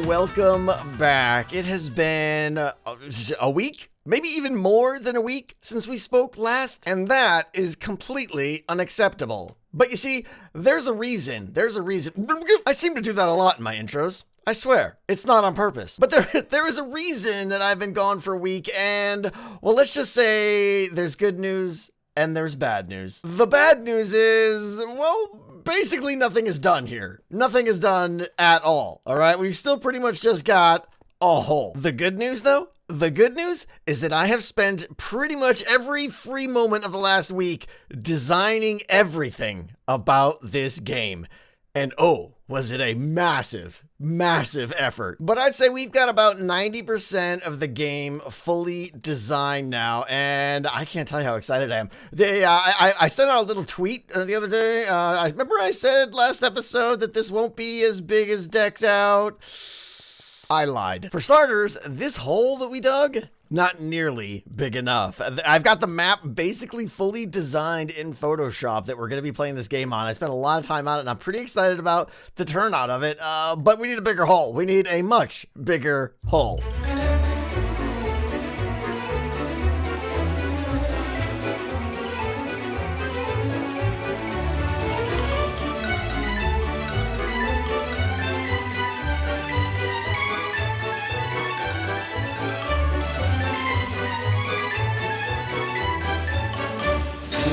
welcome back. It has been a week, maybe even more than a week since we spoke last, and that is completely unacceptable. But you see, there's a reason. I seem to do that a lot in my intros. I swear, it's not on purpose. But there is a reason that I've been gone for a week, and, well, let's just say there's good news and there's bad news. The bad news is, well, basically nothing is done here. Nothing is done at all, all right? We've still pretty much just got a hole. The good news, though? The good news is that I have spent pretty much every free moment of the last week designing everything about this game. And oh, was it a massive effort. But I'd say we've got about 90% of the game fully designed now, and I can't tell you how excited I am. I sent out a little tweet the other day. I remember I said last episode that this won't be as big as Decked Out. I lied. For starters, this hole that we dug, not nearly big enough. I've got the map basically fully designed in Photoshop that we're going to be playing this game on. I spent a lot of time on it, and I'm pretty excited about the turnout of it, but we need a bigger hole. We need a much bigger hole.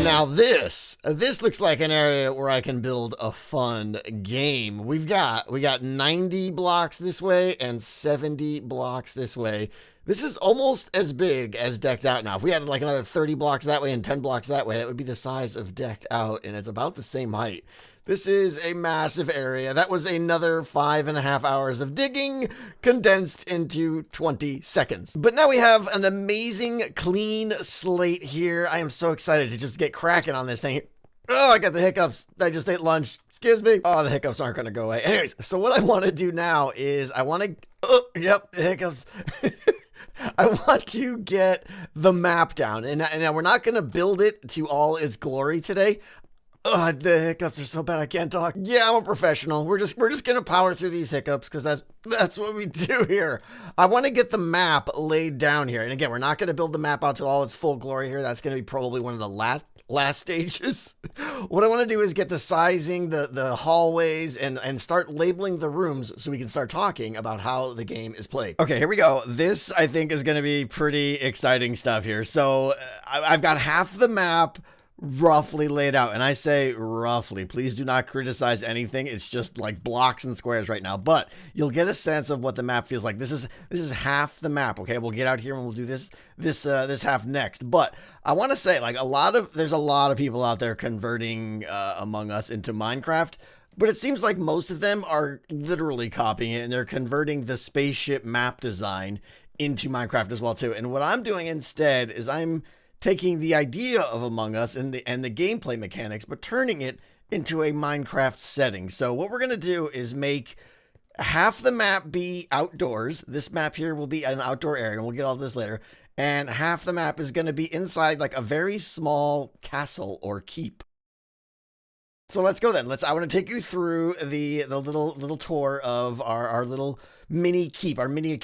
Now this looks like an area where I can build a fun game. We got 90 blocks this way and 70 blocks this way. This is almost as big as Decked Out now. If we had like another 30 blocks that way and 10 blocks that way, that would be the size of Decked Out, and it's about the same height. This is a massive area. That was another 5.5 hours of digging condensed into 20 seconds. But now we have an amazing clean slate here. I am so excited to just get cracking on this thing. Oh, I got the hiccups. I just ate lunch. Excuse me. Oh, the hiccups aren't going to go away. Anyways, so what I want to do now is I want to... Oh, yep, hiccups. I want to get the map down. And we're not going to build it to all its glory today. Oh, the hiccups are so bad I can't talk. Yeah, I'm a professional. We're just gonna power through these hiccups because that's what we do here. I want to get the map laid down here. And again, we're not gonna build the map out to all its full glory here. That's gonna be probably one of the last stages. What I want to do is get the sizing, the hallways, and start labeling the rooms so we can start talking about how the game is played. Okay, here we go. This, I think, is going to be pretty exciting stuff here. So I've got half the map roughly laid out, and I say roughly. Please do not criticize anything. It's just like blocks and squares right now, but you'll get a sense of what the map feels like. This is half the map. Okay, we'll get out here and we'll do this half next. But I want to say, like, there's a lot of people out there converting Among Us into Minecraft. But it seems like most of them are literally copying it, and they're converting the spaceship map design into Minecraft as well too. And what I'm doing instead is I'm taking the idea of Among Us and the gameplay mechanics, but turning it into a Minecraft setting. So what we're going to do is make half the map be outdoors. This map here will be an outdoor area, and we'll get all this later. And half the map is going to be inside like a very small castle or keep. So let's go then. I want to take you through the little tour of our little mini keep, our mini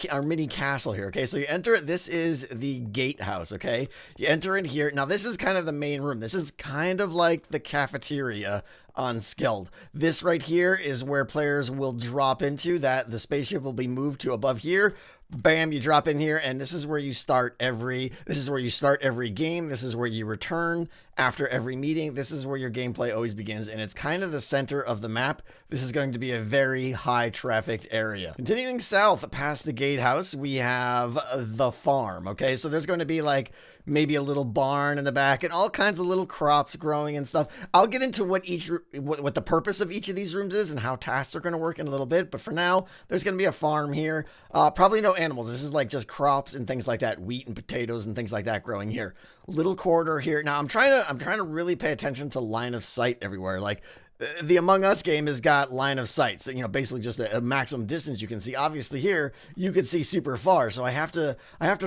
castle here. Okay, so you enter it. This is the gatehouse. Okay, you enter in here. Now this is kind of the main room. This is kind of like the cafeteria on Skeld. This right here is where players will drop into. That the spaceship will be moved to above here. Bam, you drop in here, and this is where you start every game. This is where you return after every meeting. This is where your gameplay always begins, and it's kind of the center of the map. This is going to be a very high trafficked area. Continuing south past the gatehouse, we have the farm. Okay, so there's going to be like maybe a little barn in the back and all kinds of little crops growing and stuff. I'll get into what the purpose of each of these rooms is and how tasks are going to work in a little bit. But for now, there's going to be a farm here. Probably no animals. This is like just crops and things like that, wheat and potatoes and things like that growing here. Little corridor here. Now I'm trying to really pay attention to line of sight everywhere. Like The Among Us game has got line of sight, so basically just a maximum distance you can see. Obviously here you could see super far, so I have to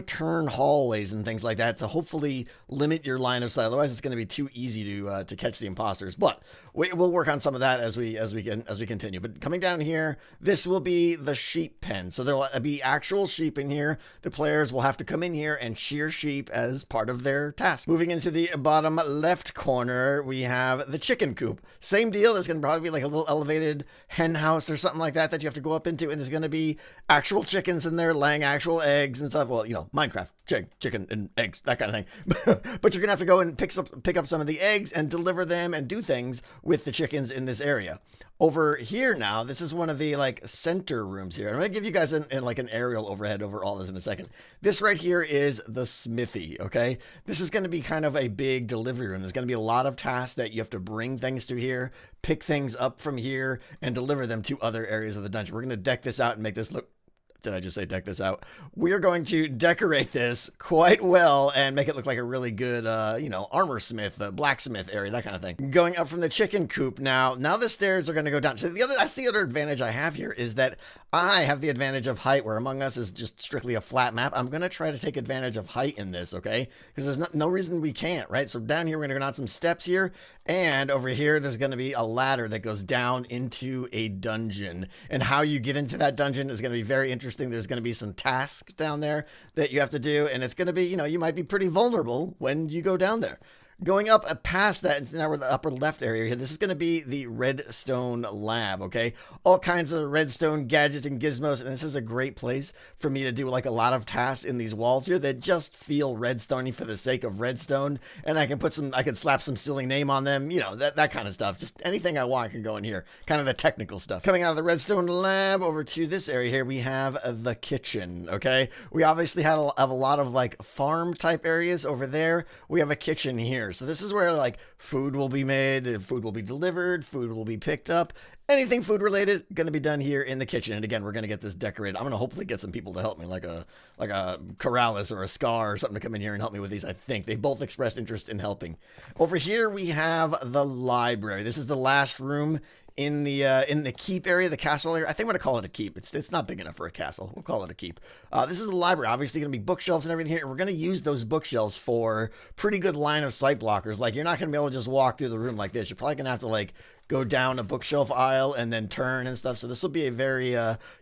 turn hallways and things like that to hopefully limit your line of sight. Otherwise, it's going to be too easy to catch the imposters. But we'll work on some of that as we continue. But coming down here, this will be the sheep pen. So there'll be actual sheep in here. The players will have to come in here and shear sheep as part of their task. Moving into the bottom left corner, we have the chicken coop. Same deal. There's going to probably be like a little elevated hen house or something like that you have to go up into, and there's going to be actual chickens in there laying actual eggs and stuff. Well, Minecraft, chicken and eggs, that kind of thing. But you're going to have to go and pick up some of the eggs and deliver them and do things with the chickens in this area. Over here now, this is one of the center rooms here. I'm going to give you guys an aerial overhead over all this in a second. This right here is the smithy, okay? This is going to be kind of a big delivery room. There's going to be a lot of tasks that you have to bring things to here, pick things up from here, and deliver them to other areas of the dungeon. We're going to deck this out and make this look... Did I just say deck this out? We're going to decorate this quite well and make it look like a really good, armor smith, blacksmith area, that kind of thing. Going up from the chicken coop now the stairs are going to go down. So that's the other advantage I have here is that I have the advantage of height, where Among Us is just strictly a flat map. I'm going to try to take advantage of height in this, okay? Because there's no reason we can't, right? So down here, we're going to go down some steps here. And over here, there's going to be a ladder that goes down into a dungeon. And how you get into that dungeon is going to be very interesting. There's going to be some tasks down there that you have to do. And it's going to be, you might be pretty vulnerable when you go down there. Going up past that, and now we're in the upper left area here. This is going to be the redstone lab, okay? All kinds of redstone gadgets and gizmos, and this is a great place for me to do a lot of tasks in these walls here that just feel redstone-y for the sake of redstone. And I can slap some silly name on them, that kind of stuff. Just anything I want can go in here. Kind of the technical stuff. Coming out of the redstone lab over to this area here, we have the kitchen, okay? We obviously have a lot of farm type areas over there. We have a kitchen here. So this is where food will be made, food will be delivered, food will be picked up. Anything food related going to be done here in the kitchen. And again, we're going to get this decorated. I'm going to hopefully get some people to help me, like a Corrales or a Scar or something to come in here and help me with these. I think they've both expressed interest in helping. Over here we have the library. This is the last room in the keep area, the castle area. I think I'm going to call it a keep. It's not big enough for a castle. We'll call it a keep. This is the library. Obviously going to be bookshelves and everything here. We're going to use those bookshelves for pretty good line of sight blockers. You're not going to be able to just walk through the room like this. You're probably going to have to go down a bookshelf aisle and then turn and stuff. So this will be a very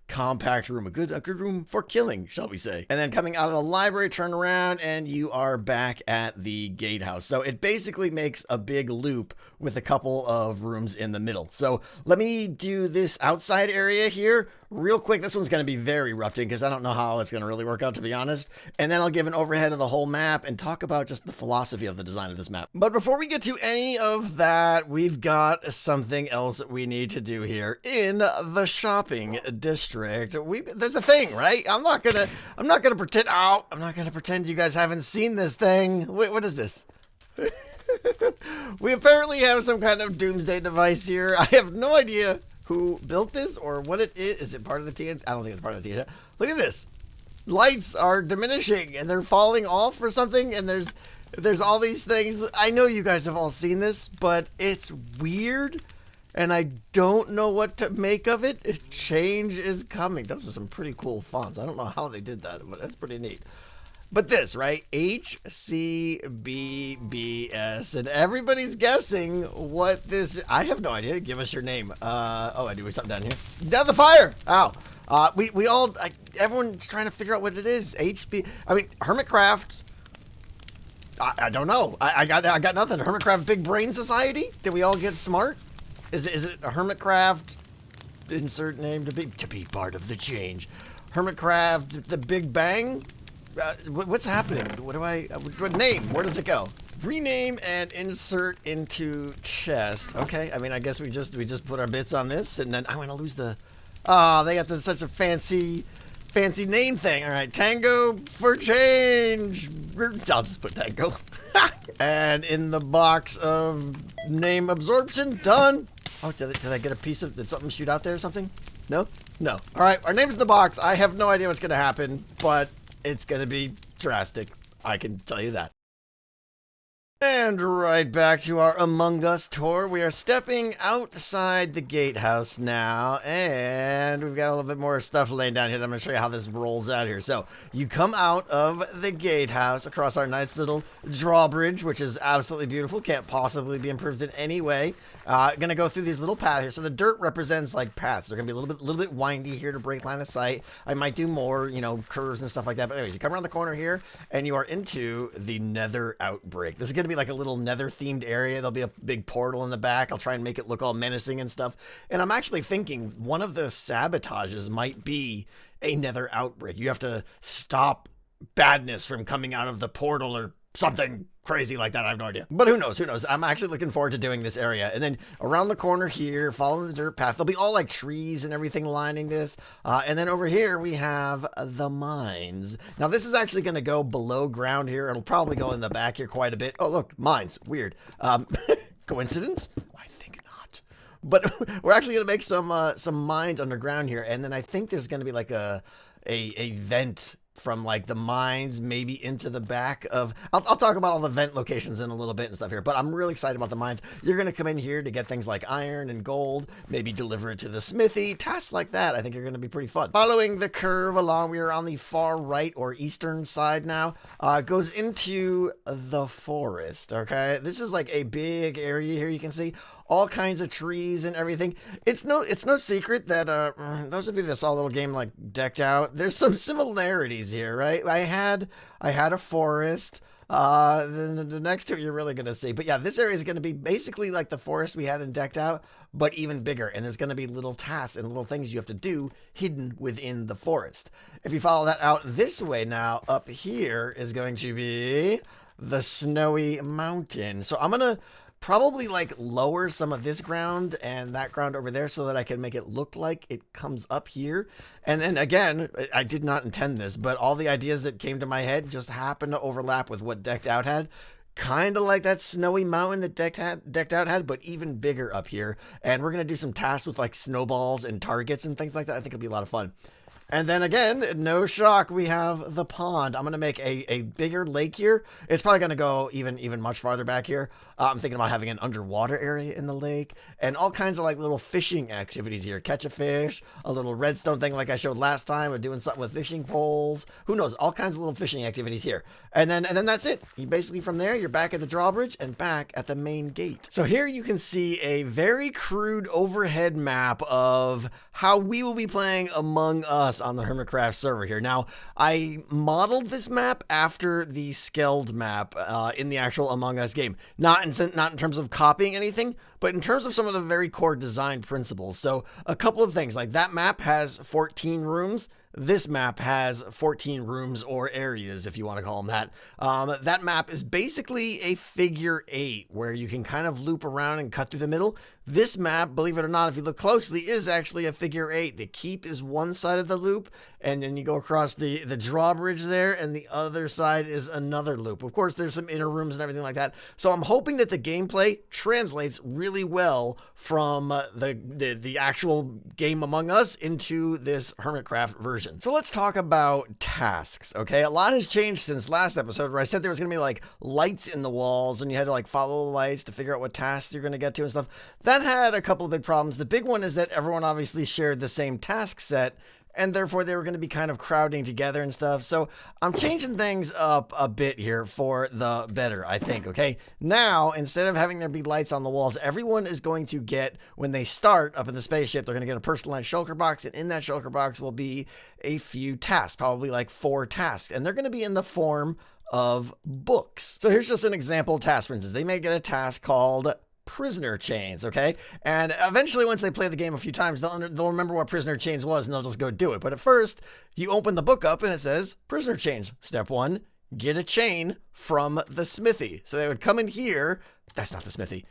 compact room, a good room for killing, shall we say. And then coming out of the library, turn around and you are back at the gatehouse. So it basically makes a big loop with a couple of rooms in the middle. So let me do this outside area here real quick. This one's going to be very roughed in because I don't know how it's going to really work out, to be honest. And then I'll give an overhead of the whole map and talk about just the philosophy of the design of this map. But before we get to any of that, we've got something else that we need to do here in the shopping district. There's a thing, right? I'm not gonna pretend. Oh, I'm not gonna pretend you guys haven't seen this thing. Wait, what is this? We apparently have some kind of doomsday device here. I have no idea who built this or what it is. Is it part of the TNT? I don't think it's part of the TNT. Look at this. Lights are diminishing and they're falling off or something. And there's all these things. I know you guys have all seen this, but it's weird. And I don't know what to make of it. Change is coming. Those are some pretty cool fonts. I don't know how they did that, but that's pretty neat. But this, right? HCBBS. And everybody's guessing what this is. I have no idea. Give us your name. Oh, I do something down here. Down the fire. Ow. We all, everyone's trying to figure out what it is. Hermitcraft. I don't know. I got nothing. Hermitcraft Big Brain Society? Did we all get smart? Is it a Hermitcraft? Insert name to be part of the change. Hermitcraft the Big Bang? What's happening? What name? Where does it go? Rename and insert into chest. Okay, I guess we just put our bits on this, and then I'm gonna lose the. Oh, they got such a fancy name thing. All right, Tango for change. I'll just put Tango. And in the box of name absorption, done. Oh, did I get a piece of? Did something shoot out there or something? No. All right, our name's in the box. I have no idea what's gonna happen, but it's gonna be drastic. I can tell you that. And right back to our Among Us tour. We are stepping outside the gatehouse now, and we've got a little bit more stuff laying down here. I'm going to show you how this rolls out here. So you come out of the gatehouse across our nice little drawbridge, which is absolutely beautiful. Can't possibly be improved in any way. Gonna go through these little paths here. So the dirt represents like paths. They're gonna be a little bit windy here to break line of sight. I might do more, you know, curves and stuff like that. But anyways, you come around the corner here, and you are into the Nether Outbreak. This is gonna be like a little Nether themed area. There'll be a big portal in the back. I'll try and make it look all menacing and stuff. And I'm actually thinking one of the sabotages might be a Nether Outbreak. You have to stop badness from coming out of the portal or something crazy like that. I have no idea. But who knows? Who knows? I'm actually looking forward to doing this area. And then around the corner here, following the dirt path, there'll be all like trees and everything lining this. And then over here, we have the mines. Now, this is actually going to go below ground here. It'll probably go in the back here quite a bit. Oh, look, mines. Weird. Coincidence? I think not. But we're actually going to make some mines underground here. And then I think there's going to be like a vent from like the mines maybe into the back of I'll talk about all the vent locations in a little bit and stuff here, but I'm really excited about the mines. You're going to come in here to get things like iron and gold, maybe deliver it to the smithy, tasks like that. I think are going to be pretty fun. Following the curve along, we are on the far right or eastern side now. Goes into the forest. Okay, this is like a big area here. You can see all kinds of trees and everything. It's no secret that those of you that saw a little game like Decked Out, there's some similarities here, right? I had a forest. The next two you're really gonna see, but yeah, this area is gonna be basically like the forest we had in Decked Out, but even bigger. And there's gonna be little tasks and little things you have to do hidden within the forest. If you follow that out this way now, up here is going to be the Snowy Mountain. So I'm gonna probably like lower some of this ground and that ground over there so that I can make it look like it comes up here. And then again, I did not intend this, but all the ideas that came to my head just happened to overlap with what Decked Out had. Kind of like that Snowy Mountain that Decked Out had, but even bigger up here. And we're going to do some tasks with like snowballs and targets and things like that. I think it'll be a lot of fun. And then again, no shock, we have the pond. I'm going to make a bigger lake here. It's probably going to go even much farther back here. I'm thinking about having an underwater area in the lake and all kinds of like little fishing activities here. Catch a fish, a little redstone thing like I showed last time, or doing something with fishing poles. Who knows? All kinds of little fishing activities here. And then that's it. You basically from there, you're back at the drawbridge and back at the main gate. So here you can see a very crude overhead map of how we will be playing Among Us on the Hermitcraft server here. Now, I modeled this map after the Skeld map in the actual Among Us game. Not in terms of copying anything, but in terms of some of the very core design principles. So a couple of things, like that map has 14 rooms. This map has 14 rooms or areas, if you want to call them that. That map is basically a figure 8 where you can kind of loop around and cut through the middle. This map, believe it or not, if you look closely, is actually a figure 8. The keep is one side of the loop, and then you go across the drawbridge there, and the other side is another loop. Of course, there's some inner rooms and everything like that. So I'm hoping that the gameplay translates really well from the actual game Among Us into this Hermitcraft version. So let's talk about tasks, okay? A lot has changed since last episode where I said there was going to be like lights in the walls and you had to like follow the lights to figure out what tasks you're going to get to and stuff. That had a couple of big problems. The big one is that everyone obviously shared the same task set, and therefore they were going to be kind of crowding together and stuff. So I'm changing things up a bit here for the better, I think, okay? Now, instead of having there be lights on the walls, everyone is going to get, when they start up in the spaceship, they're going to get a personalized shulker box, and in that shulker box will be a few tasks, probably like 4 tasks, and they're going to be in the form of books. So here's just an example task. For instance, they may get a task called prisoner chains, okay? And eventually, once they play the game a few times, they'll remember what prisoner chains was, and they'll just go do it. But at first, you open the book up, and it says prisoner chains. Step 1, get a chain from the smithy. So they would come in here. That's not the smithy.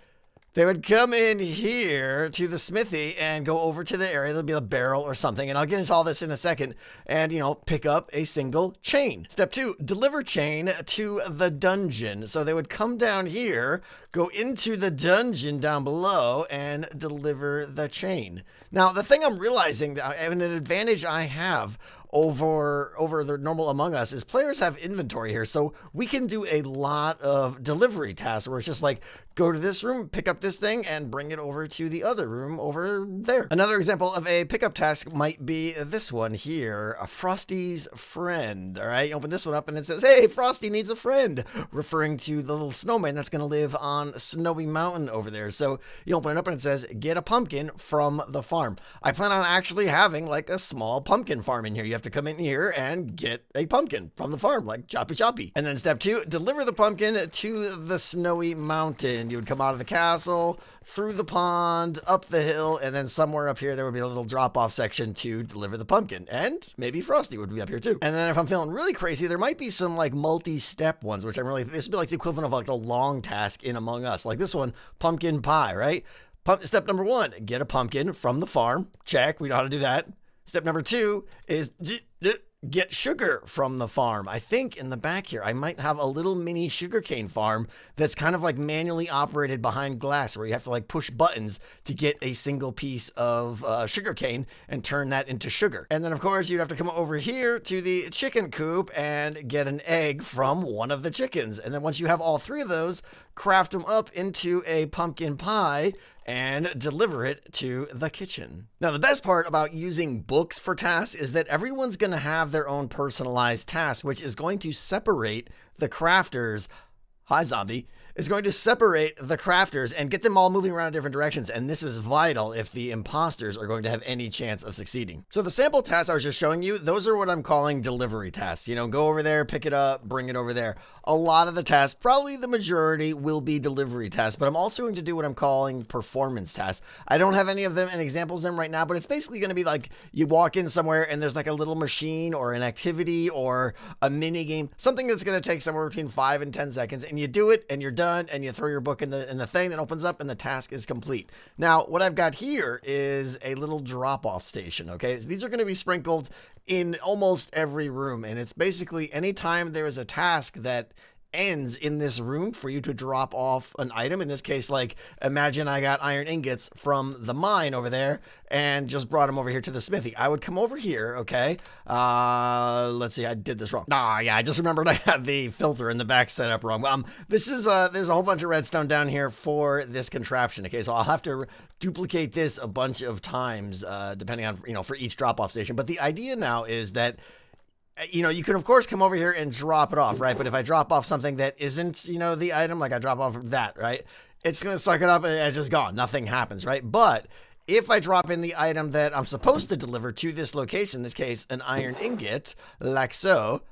They would come in here to the smithy and go over to the area. There'll be a barrel or something, and I'll get into all this in a second, and, pick up a single chain. Step 2, deliver chain to the dungeon. So they would come down here, go into the dungeon down below, and deliver the chain. Now, the thing I'm realizing, and an advantage I have over the normal Among Us is players have inventory here. So we can do a lot of delivery tasks where it's just like, go to this room, pick up this thing, and bring it over to the other room over there. Another example of a pickup task might be this one here, a Frosty's friend. All right, you open this one up and it says, hey, Frosty needs a friend, referring to the little snowman that's going to live on Snowy Mountain over there. So you open it up and it says, get a pumpkin from the farm. I plan on actually having like a small pumpkin farm in here. You have to come in here and get a pumpkin from the farm, like choppy choppy. And then step 2, deliver the pumpkin to the Snowy Mountain. You would come out of the castle, through the pond, up the hill, and then somewhere up here there would be a little drop-off section to deliver the pumpkin. And maybe Frosty would be up here too. And then if I'm feeling really crazy, there might be some like multi-step ones, which this would be like the equivalent of like a long task in Among Us. Like this one, pumpkin pie, right? Step number 1, get a pumpkin from the farm. Check, we know how to do that. Step number 2 is get sugar from the farm. I think in the back here, I might have a little mini sugarcane farm that's kind of like manually operated behind glass where you have to like push buttons to get a single piece of sugarcane and turn that into sugar. And then of course you'd have to come over here to the chicken coop and get an egg from one of the chickens. And then once you have all 3 of those, craft them up into a pumpkin pie and deliver it to the kitchen. Now, the best part about using books for tasks is that everyone's going to have their own personalized task, which is going to separate the crafters. Hi, zombie. Is going to separate the crafters and get them all moving around in different directions. And this is vital if the imposters are going to have any chance of succeeding. So the sample tasks I was just showing you, those are what I'm calling delivery tasks. You know, go over there, pick it up, bring it over there. A lot of the tasks, probably the majority, will be delivery tasks, but I'm also going to do what I'm calling performance tasks. I don't have any of them and examples of them right now, but it's basically going to be like you walk in somewhere and there's like a little machine or an activity or a mini game, something that's going to take somewhere between 5 and 10 seconds, and you do it and you're done, and you throw your book in the thing that opens up and the task is complete. Now, what I've got here is a little drop-off station, okay? These are going to be sprinkled in almost every room, and it's basically anytime there is a task that ends in this room for you to drop off an item. In this case, like imagine I got iron ingots from the mine over there and just brought them over here to the smithy. I would come over here, okay? Let's see, I did this wrong. Yeah, I just remembered I had the filter in the back set up wrong. This is, there's a whole bunch of redstone down here for this contraption, okay? So I'll have to duplicate this a bunch of times, depending on, you know, for each drop-off station. But the idea now is that you know, you can of course come over here and drop it off, right? But if I drop off something that isn't, you know, the item, like I drop off that, right? It's going to suck it up and it's just gone. Nothing happens, right? But if I drop in the item that I'm supposed to deliver to this location, in this case, an iron ingot, like so,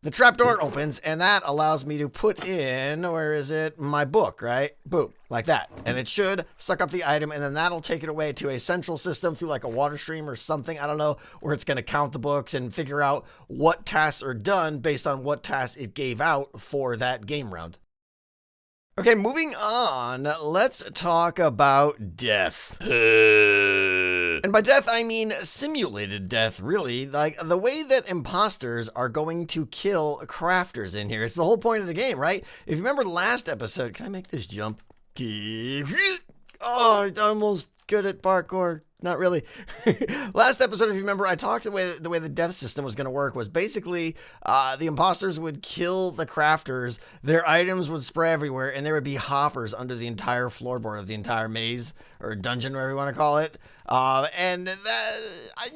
the trapdoor opens and that allows me to put in, where is it? My book, right? Boom, like that. And it should suck up the item and then that'll take it away to a central system through like a water stream or something. I don't know, where it's going to count the books and figure out what tasks are done based on what tasks it gave out for that game round. Okay, moving on, let's talk about death. And by death, I mean simulated death, really. Like, the way that imposters are going to kill crafters in here. It's the whole point of the game, right? If you remember last episode, can I make this jump? Oh, I'm almost good at parkour. Not really. Last episode, if you remember, I talked the way the death system was going to work was basically the imposters would kill the crafters, their items would spray everywhere, and there would be hoppers under the entire floorboard of the entire maze or dungeon, whatever you want to call it. And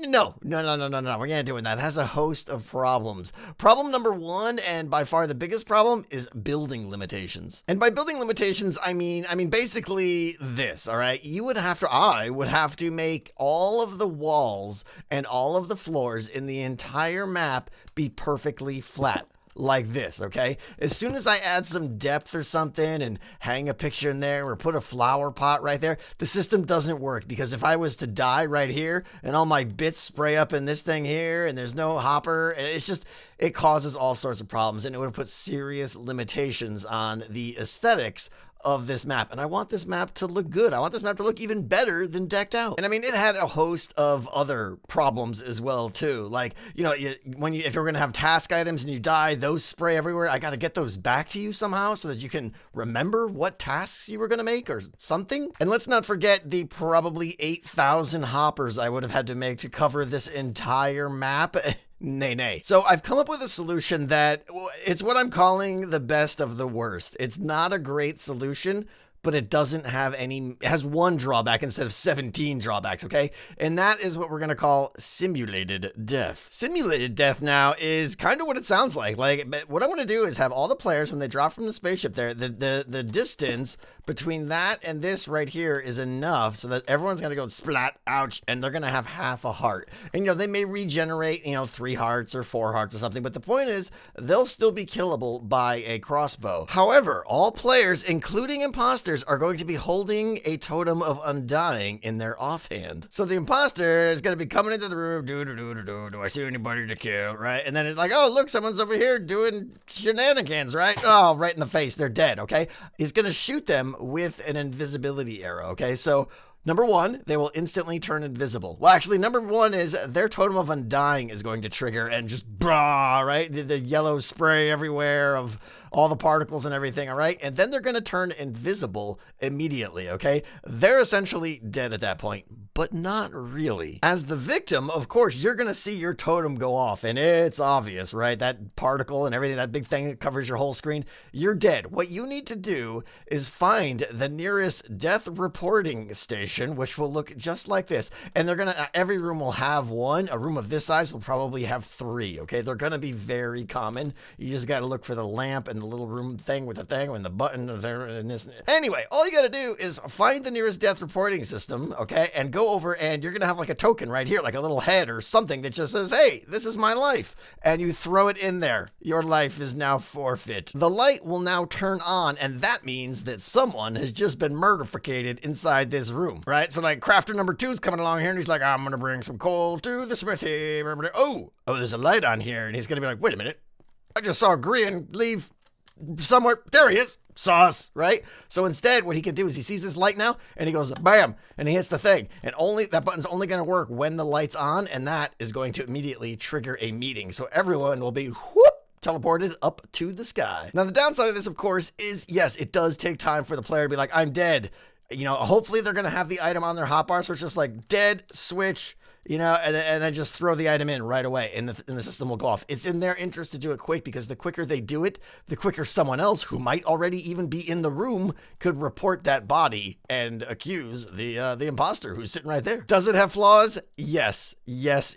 no, we're not doing that. It has a host of problems. Problem number 1, and by far the biggest problem, is building limitations. And by building limitations, I mean basically this, all right? I would have to make all of the walls and all of the floors in the entire map be perfectly flat. Like this, okay? As soon as I add some depth or something and hang a picture in there or put a flower pot right there, the system doesn't work, because if I was to die right here and all my bits spray up in this thing here and there's no hopper, it causes all sorts of problems, and it would have put serious limitations on the aesthetics of this map. And I want this map to look good. I want this map to look even better than Decked Out. And I mean, it had a host of other problems as well, too. Like, you know, if you're going to have task items and you die, those spray everywhere. I got to get those back to you somehow so that you can remember what tasks you were going to make or something. And let's not forget the probably 8,000 hoppers I would have had to make to cover this entire map. Nay. So I've come up with a solution that it's what I'm calling the best of the worst. It's not a great solution, but it doesn't have it has one drawback instead of 17 drawbacks, okay? And that is what we're going to call simulated death. Simulated death now is kind of what it sounds like. But what I want to do is have all the players, when they drop from the spaceship there, the distance between that and this right here is enough so that everyone's going to go splat, ouch, and they're going to have half a heart. And, you know, they may regenerate, 3 hearts or 4 hearts or something, but the point is they'll still be killable by a crossbow. However, all players, including imposters, are going to be holding a totem of undying in their offhand. So the imposter is going to be coming into the room, do I see anybody to kill, right? And then it's like, oh, look, someone's over here doing shenanigans, right? Oh, right in the face, they're dead, okay? He's going to shoot them with an invisibility arrow, okay? So number one, they will instantly turn invisible. Well, actually, number one is their totem of undying is going to trigger and just brah, right? The yellow spray everywhere of all the particles and everything, all right? And then they're going to turn invisible immediately, okay? They're essentially dead at that point, but not really. As the victim, of course, you're going to see your totem go off, and it's obvious, right? That particle and everything, that big thing that covers your whole screen, you're dead. What you need to do is find the nearest death reporting station, which will look just like this. And they're going to, every room will have one. A room of this size will probably have 3, okay? They're going to be very common. You just got to look for the lamp and the little room thing with the thing and the button and this. Anyway, all you got to do is find the nearest death reporting system, okay, and go over, and you're going to have like a token right here, like a little head or something that just says, hey, this is my life. And you throw it in there. Your life is now forfeit. The light will now turn on, and that means that someone has just been murderficated inside this room, right? So like crafter number 2 is coming along here, and he's like, I'm going to bring some coal to the smithy. Oh, there's a light on here. And he's going to be like, wait a minute. I just saw Grian leave somewhere. There he is. Sauce, right? So instead, what he can do is he sees this light now, and he goes, bam, and he hits the thing. And that button's only going to work when the light's on, and that is going to immediately trigger a meeting. So everyone will be, whoop, teleported up to the sky. Now, the downside of this, of course, is, yes, it does take time for the player to be like, I'm dead. Hopefully they're going to have the item on their hotbar, so it's just like dead, switch, and then just throw the item in right away, and the system will go off. It's in their interest to do it quick, because the quicker they do it, the quicker someone else who might already even be in the room could report that body and accuse the imposter who's sitting right there. Does it have flaws? Yes,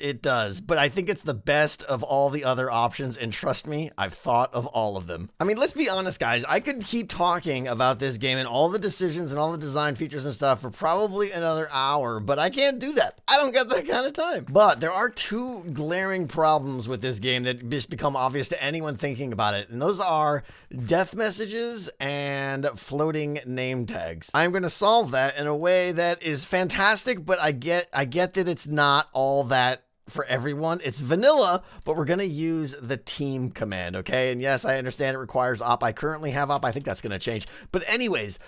it does. But I think it's the best of all the other options, and trust me, I've thought of all of them. I mean, let's be honest, guys. I could keep talking about this game and all the decisions and all the design features and stuff for probably another hour, but I can't do that. I don't got that kind of time. But there are 2 glaring problems with this game that just become obvious to anyone thinking about it, and those are death messages and floating name tags. I'm going to solve that in a way that is fantastic, but I get that it's not all that for everyone. It's vanilla, but we're going to use the team command, okay? And yes, I understand it requires op. I currently have op. I think that's going to change. But anyways,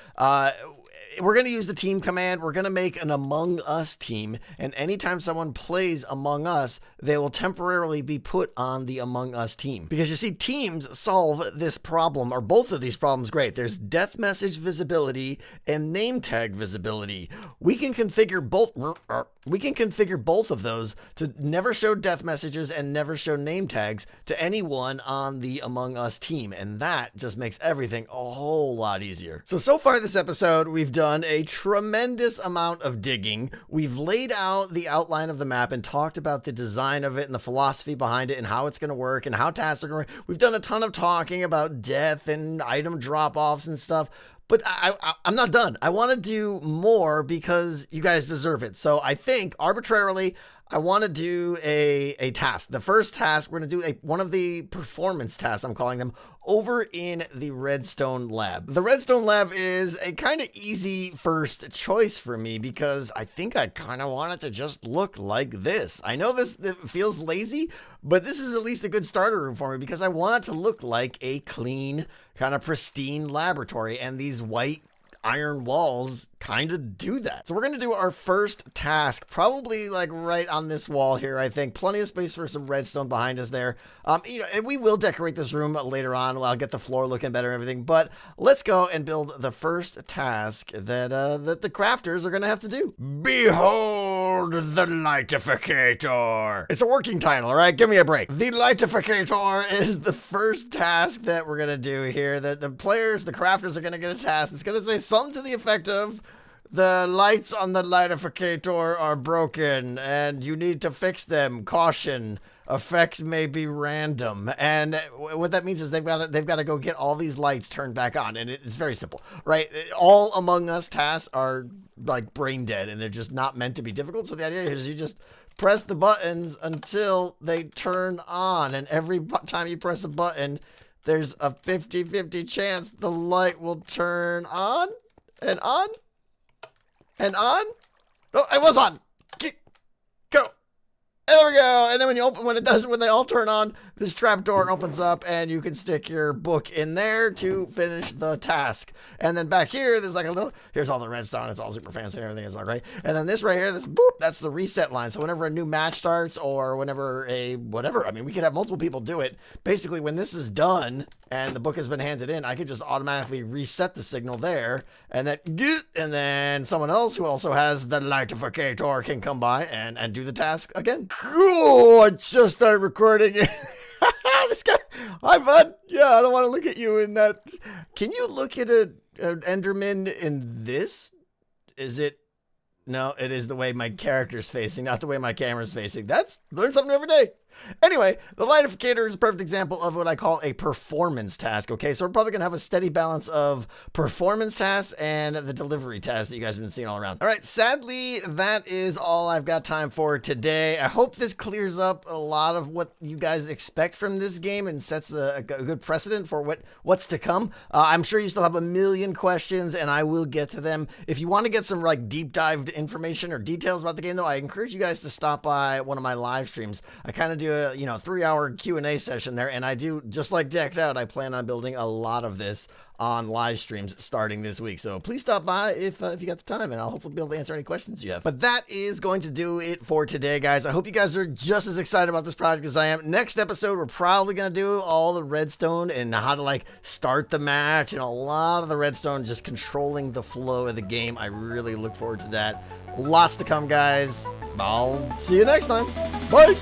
we're going to use the team command. We're going to make an Among Us team, and anytime someone plays Among Us, they will temporarily be put on the Among Us team. Because you see, teams solve this problem, or both of these problems great. There's death message visibility and name tag visibility. We can configure both of those to never show death messages and never show name tags to anyone on the Among Us team, and that just makes everything a whole lot easier. So far this episode, we've done a tremendous amount of digging. We've laid out the outline of the map and talked about the design of it and the philosophy behind it and how it's going to work and how tasks are going to work. We've done a ton of talking about death and item drop-offs and stuff. But I'm not done. I want to do more because you guys deserve it. So I think arbitrarily, I want to do a task. The first task, we're going to do one of the performance tasks, I'm calling them, over in the Redstone Lab. The Redstone Lab is a kind of easy first choice for me because I think I kind of want it to just look like this. I know this it feels lazy, but this is at least a good starter room for me because I want it to look like a clean, kind of pristine laboratory, and these white iron walls kind of do that. So we're going to do our first task, probably like right on this wall here. I think plenty of space for some redstone behind us there. And we will decorate this room later on. I'll get the floor looking better and everything, but let's go and build the first task that the crafters are going to have to do. Behold the Lightificator. It's a working title, all right? Give me a break. The Lightificator is the first task that we're going to do here. The players, the crafters are going to get a task. It's going to say something to the effect of, the lights on the Lightificator are broken and you need to fix them. Caution. Effects may be random. And what that means is they've got to go get all these lights turned back on. And it's very simple, right? All Among Us tasks are like brain dead and they're just not meant to be difficult. So the idea is you just press the buttons until they turn on. And every time you press a button, there's a 50-50 chance the light will turn on and on. And on? Oh, it was on. Go. And there we go. And then when they all turn on, this trap door opens up and you can stick your book in there to finish the task. And then back here, there's like a little, here's all the redstone. It's all super fancy and everything is all right. And then this right here, this boop, that's the reset line. So whenever a new match starts or whenever whatever, I mean, we could have multiple people do it. Basically, when this is done and the book has been handed in, I could just automatically reset the signal there and then someone else who also has the Lightificator can come by and do the task again. Cool. I just started recording it. This guy, hi bud. Yeah, I don't want to look at you in that. Can you look at an Enderman in this? Is it? No, it is the way my character's facing, not the way my camera's facing. Learn something every day. Anyway, the Lightificator is a perfect example of what I call a performance task, okay? So we're probably going to have a steady balance of performance tasks and the delivery tasks that you guys have been seeing all around. All right, sadly, that is all I've got time for today. I hope this clears up a lot of what you guys expect from this game and sets a good precedent for what's to come. I'm sure you still have a million questions, and I will get to them. If you want to get some like deep dived information or details about the game, though, I encourage you guys to stop by one of my live streams. I kind of do a 3-hour Q&A session there, and I do, just like Decked Out, I plan on building a lot of this on live streams starting this week. So please stop by if you got the time, and I'll hopefully be able to answer any questions you have. But that is going to do it for today, guys. I hope you guys are just as excited about this project as I am. Next episode, we're probably going to do all the redstone and how to like start the match and a lot of the redstone just controlling the flow of the game. I really look forward to that. Lots to come, guys. I'll see you next time. Bye.